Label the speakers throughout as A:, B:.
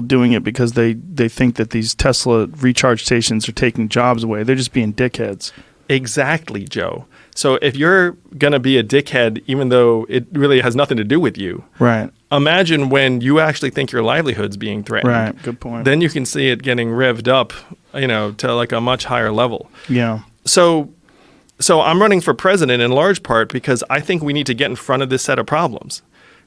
A: doing it because they think that these Tesla recharge stations are taking jobs away. They're just being dickheads.
B: Exactly, Joe. So if you're going to be a dickhead, even though it really has nothing to do with you,
A: right?
B: Imagine when you actually think your livelihood's being threatened.
A: Right, good point.
B: Then you can see it getting revved up, to like a much higher level.
A: Yeah.
B: So I'm running for president in large part because I think we need to get in front of this set of problems.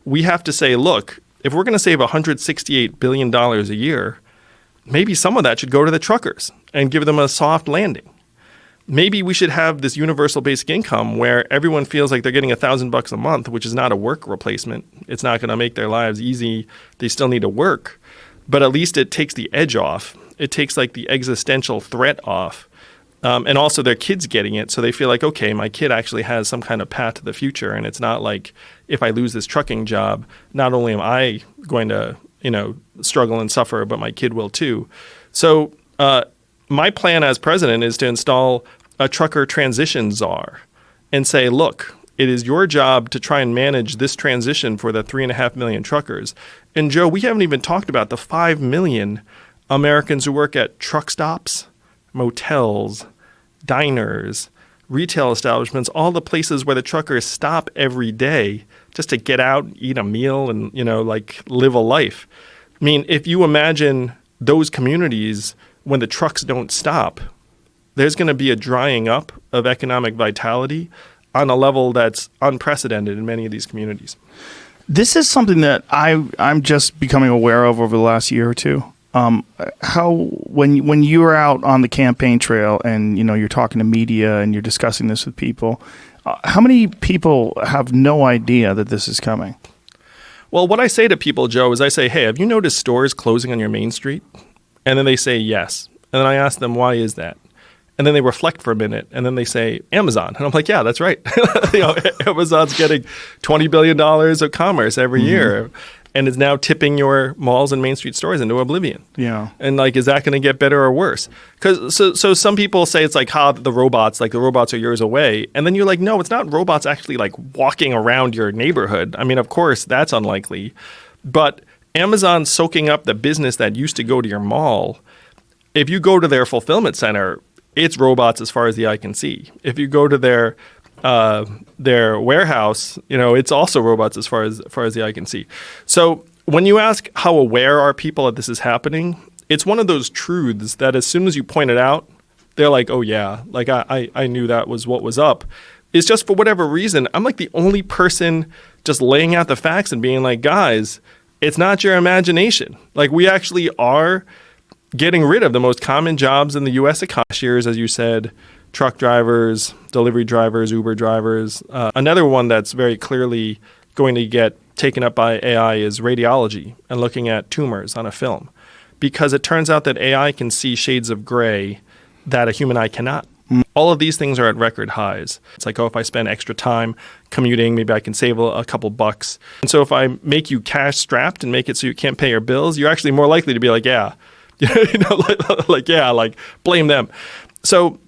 B: We have to say, look, if we're going to save $168 billion a year, maybe some of that should go to the truckers and give them a soft landing. Maybe we should have this universal basic income where everyone feels like they're getting $1,000 a month, which is not a work replacement. It's not going to make their lives easy. They still need to work. But at least it takes the edge off. It takes like the existential threat off. And also their kids getting it. So they feel like, okay, my kid actually has some kind of path to the future. And it's not like if I lose this trucking job, not only am I going to, struggle and suffer, but my kid will too. So my plan as president is to install a trucker transition czar and say, look, it is your job to try and manage this transition for the 3.5 million truckers. And Joe, we haven't even talked about the 5 million Americans who work at truck stops, motels, diners, retail establishments, all the places where the truckers stop every day just to get out, eat a meal, and, live a life. I mean, if you imagine those communities when the trucks don't stop, there's going to be a drying up of economic vitality on a level that's unprecedented in many of these communities.
A: This is something that I'm just becoming aware of over the last year or two. How when you're out on the campaign trail and you're talking to media and you're discussing this with people, how many people have no idea that this is coming?
B: Well, what I say to people, Joe, is I say, hey, have you noticed stores closing on your main street? And then they say yes. And then I ask them, why is that? And then they reflect for a minute, and then they say, Amazon. And I'm like, yeah, that's right. Amazon's getting $20 billion of commerce every year, and is now tipping your malls and Main Street stores into oblivion.
A: Yeah.
B: And is that going to get better or worse? Because so some people say it's like the robots are years away. And then you're like, no, it's not robots actually walking around your neighborhood. I mean, of course, that's unlikely. But Amazon soaking up the business that used to go to your mall. If you go to their fulfillment center, it's robots as far as the eye can see. If you go to their warehouse, it's also robots as far as the eye can see. So when you ask how aware are people that this is happening, it's one of those truths that as soon as you point it out, they're like, oh yeah, I knew that was what was up. It's just for whatever reason, I'm like the only person just laying out the facts and being like, guys, it's not your imagination. We actually are getting rid of the most common jobs in the U.S. cashiers, as you said, truck drivers, delivery drivers, Uber drivers. Another one that's very clearly going to get taken up by AI is radiology and looking at tumors on a film, because it turns out that AI can see shades of gray that a human eye cannot. All of these things are at record highs. It's like, if I spend extra time commuting, maybe I can save a couple bucks. And so if I make you cash strapped and make it so you can't pay your bills, you're actually more likely to be like, yeah, blame them. So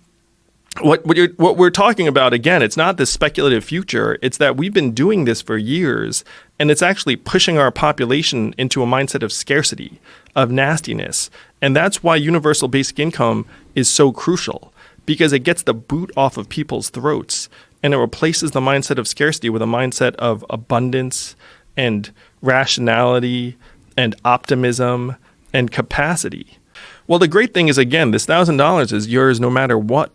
B: what we're talking about, again, it's not this speculative future. It's that we've been doing this for years, and it's actually pushing our population into a mindset of scarcity, of nastiness. And that's why universal basic income is so crucial, because it gets the boot off of people's throats, and it replaces the mindset of scarcity with a mindset of abundance and rationality and optimism and capacity. Well, the great thing is, again, this $1,000 is yours no matter what.